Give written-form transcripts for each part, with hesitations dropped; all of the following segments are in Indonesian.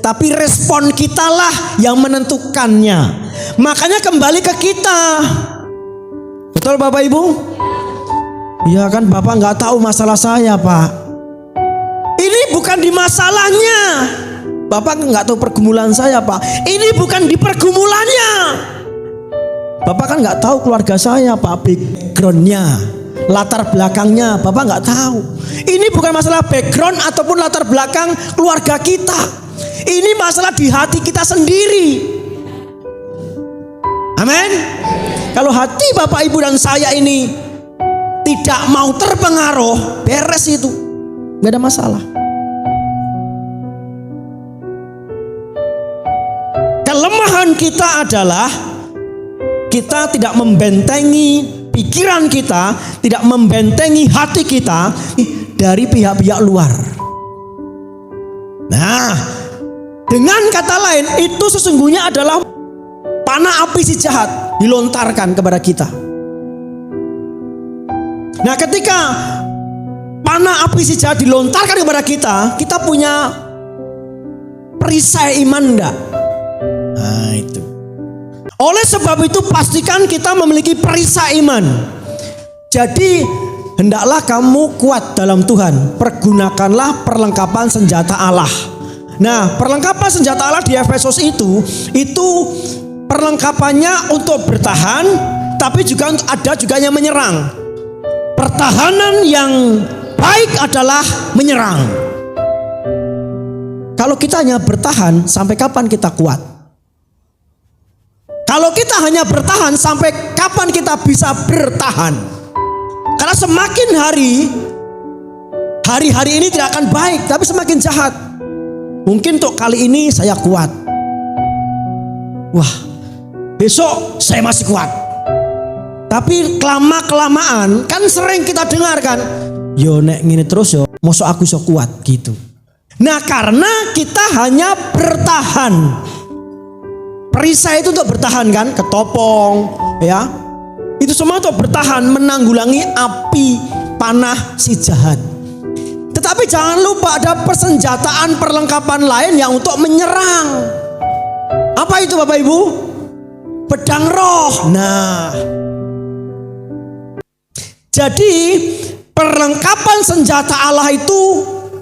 tapi respon kitalah yang menentukannya. Makanya kembali ke kita. Betul Bapak Ibu? Ya kan Bapak nggak tahu masalah saya Pak. Ini bukan di masalahnya. Bapak nggak tahu pergumulan saya Pak. Ini bukan di pergumulannya. Bapak kan nggak tahu keluarga saya Pak, backgroundnya, latar belakangnya Bapak nggak tahu. Ini bukan masalah background ataupun latar belakang keluarga kita. Ini masalah di hati kita sendiri. Amin. Kalau hati Bapak Ibu dan saya ini tidak mau terpengaruh, beres itu, nggak ada masalah. Kelemahan kita adalah kita tidak membentengi pikiran kita, tidak membentengi hati kita dari pihak-pihak luar. Nah, dengan kata lain, itu sesungguhnya adalah panah api si jahat dilontarkan kepada kita. Nah, ketika panah api si jahat dilontarkan kepada kita, kita punya perisai iman enggak? Nah, itu. Oleh sebab itu pastikan kita memiliki perisai iman. Jadi hendaklah kamu kuat dalam Tuhan. Pergunakanlah perlengkapan senjata Allah. Nah, perlengkapan senjata Allah di Efesus itu perlengkapannya untuk bertahan, tapi juga ada juga yang menyerang. Pertahanan yang baik adalah menyerang. Kalau kita hanya bertahan, sampai kapan kita kuat? Kalau kita hanya bertahan, sampai kapan kita bisa bertahan? Karena semakin hari-hari ini tidak akan baik, tapi semakin jahat. Mungkin untuk kali ini saya kuat. Wah, besok saya masih kuat. Tapi kelamaan kan sering kita dengarkan, yo nek ngene terus yo, mosok aku iso kuat gitu. Nah, karena kita hanya bertahan. Perisai itu untuk bertahan kan, ketopong ya. Itu semua untuk bertahan, menanggulangi api panah si jahat. Tetapi jangan lupa ada persenjataan perlengkapan lain yang untuk menyerang. Apa itu Bapak Ibu? Pedang roh. Nah, jadi perlengkapan senjata Allah itu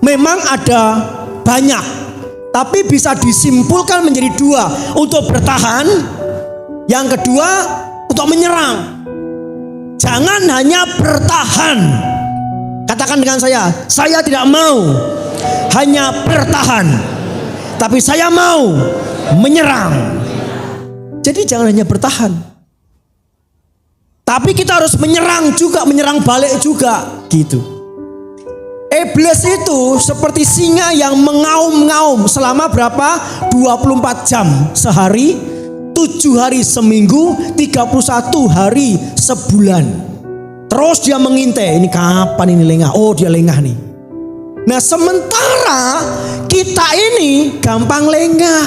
memang ada banyak. Tapi bisa disimpulkan menjadi dua. Untuk bertahan, yang kedua untuk menyerang. Jangan hanya bertahan. Katakan dengan saya tidak mau hanya bertahan, tapi saya mau menyerang. Jadi jangan hanya bertahan, tapi kita harus menyerang juga, menyerang balik juga gitu. Iblis itu seperti singa yang mengaum-ngaum selama berapa? 24 jam sehari, 7 hari seminggu, 31 hari sebulan. Terus dia mengintai, ini kapan ini lengah? Oh, dia lengah nih. Nah, sementara kita ini gampang lengah.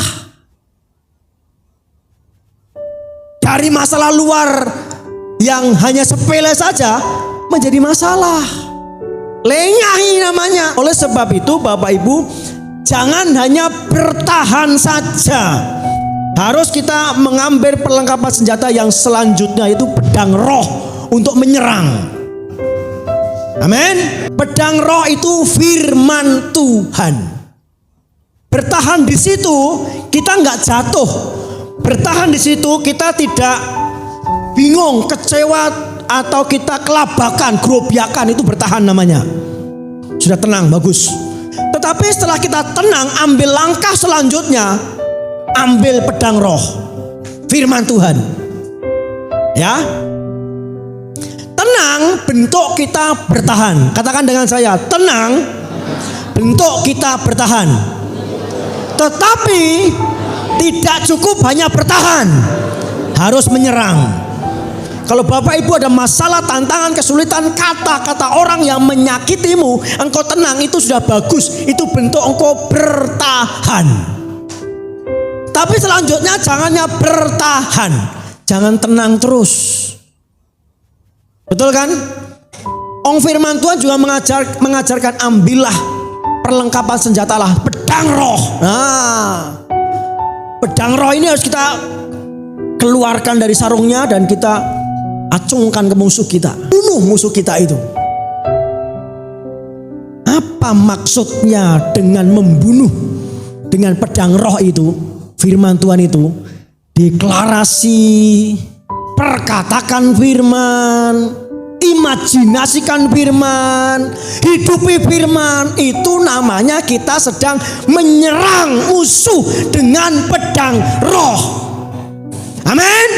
Dari masalah luar yang hanya sepele saja menjadi masalah. Lengahi namanya. Oleh sebab itu Bapak Ibu, jangan hanya bertahan saja. Harus kita mengambil perlengkapan senjata yang selanjutnya, yaitu pedang roh untuk menyerang. Amin. Pedang roh itu firman Tuhan. Bertahan di situ kita nggak jatuh. Bertahan di situ kita tidak bingung, kecewa, atau kita kelabakan, grobiakan, itu bertahan namanya. Sudah tenang, bagus. Tetapi setelah kita tenang, ambil langkah selanjutnya, ambil pedang roh, firman Tuhan. Ya, tenang bentuk kita bertahan. Katakan dengan saya, tenang bentuk kita bertahan. Tetapi tidak cukup hanya bertahan, harus menyerang. Kalau Bapak Ibu ada masalah, tantangan, kesulitan, kata-kata orang yang menyakitimu, engkau tenang, itu sudah bagus. Itu bentuk engkau bertahan. Tapi selanjutnya jangannya bertahan, jangan tenang terus. Betul kan? Firman Tuhan juga mengajarkan, ambillah perlengkapan senjata Allah, pedang roh. Nah, Pedang roh ini harus kita keluarkan dari sarungnya dan kita acungkan ke musuh kita. Bunuh musuh kita itu. Apa maksudnya dengan membunuh dengan pedang roh itu? Firman Tuhan itu deklarasi, perkatakan firman, imajinasikan firman, hidupi firman. Itu namanya kita sedang menyerang musuh dengan pedang roh. Amin.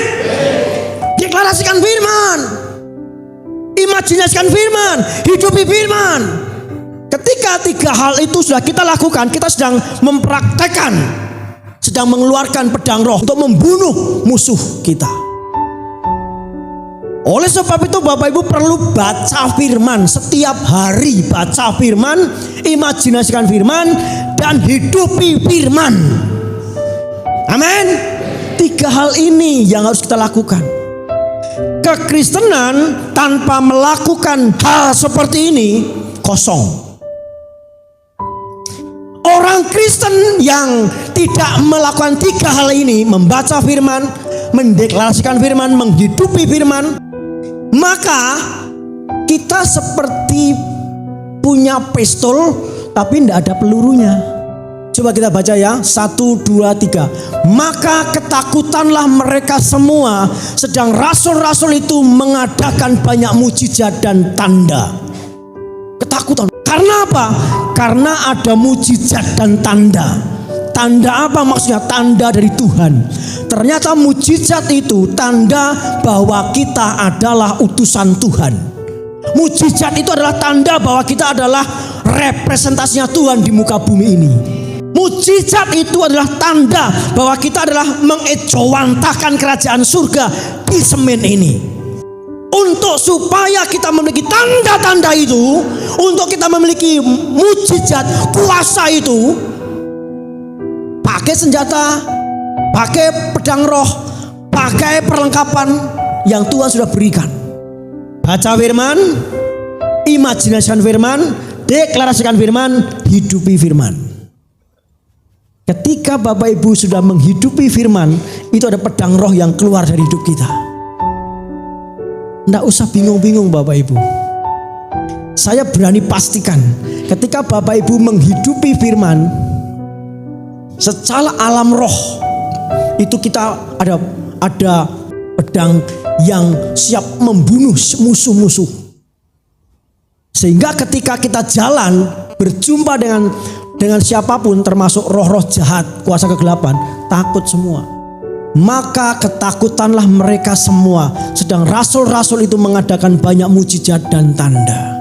Deklarasikan firman, imajinasikan firman, hidupi firman. Ketika tiga hal itu sudah kita lakukan, kita sedang mempraktekkan, sedang mengeluarkan pedang roh untuk membunuh musuh kita. Oleh sebab itu Bapak Ibu perlu baca firman setiap hari, baca firman, imajinasikan firman, dan hidupi firman. Amin. Tiga hal ini yang harus kita lakukan. Kekristenan tanpa melakukan hal seperti ini kosong. Orang Kristen yang tidak melakukan tiga hal ini, membaca firman, mendeklarasikan firman, menghidupi firman, maka kita seperti punya pistol tapi tidak ada pelurunya. Coba kita baca ya, 1, 2, 3. Maka ketakutanlah mereka semua, sedang rasul-rasul itu mengadakan banyak mujizat dan tanda. Ketakutan. Karena apa? Karena ada mujizat dan tanda. Tanda apa maksudnya? Tanda dari Tuhan. Ternyata mujizat itu tanda bahwa kita adalah utusan Tuhan. Mujizat itu adalah tanda bahwa kita adalah representasinya Tuhan di muka bumi ini. Mujizat itu adalah tanda bahwa kita adalah mengejawantahkan kerajaan surga di semen ini. Untuk supaya kita memiliki tanda-tanda itu, untuk kita memiliki mujizat kuasa itu, pakai senjata, pakai pedang roh, pakai perlengkapan yang Tuhan sudah berikan. Baca firman, imajinasikan firman, deklarasikan firman, hidupi firman. Ketika Bapak Ibu sudah menghidupi firman, itu ada pedang roh yang keluar dari hidup kita. Tidak usah bingung-bingung Bapak Ibu. Saya berani pastikan ketika Bapak Ibu menghidupi firman, secara alam roh itu kita ada pedang yang siap membunuh musuh-musuh. Sehingga ketika kita jalan berjumpa dengan siapapun, termasuk roh-roh jahat, kuasa kegelapan, takut semua. Maka ketakutanlah mereka semua, sedang rasul-rasul itu mengadakan banyak mujizat dan tanda.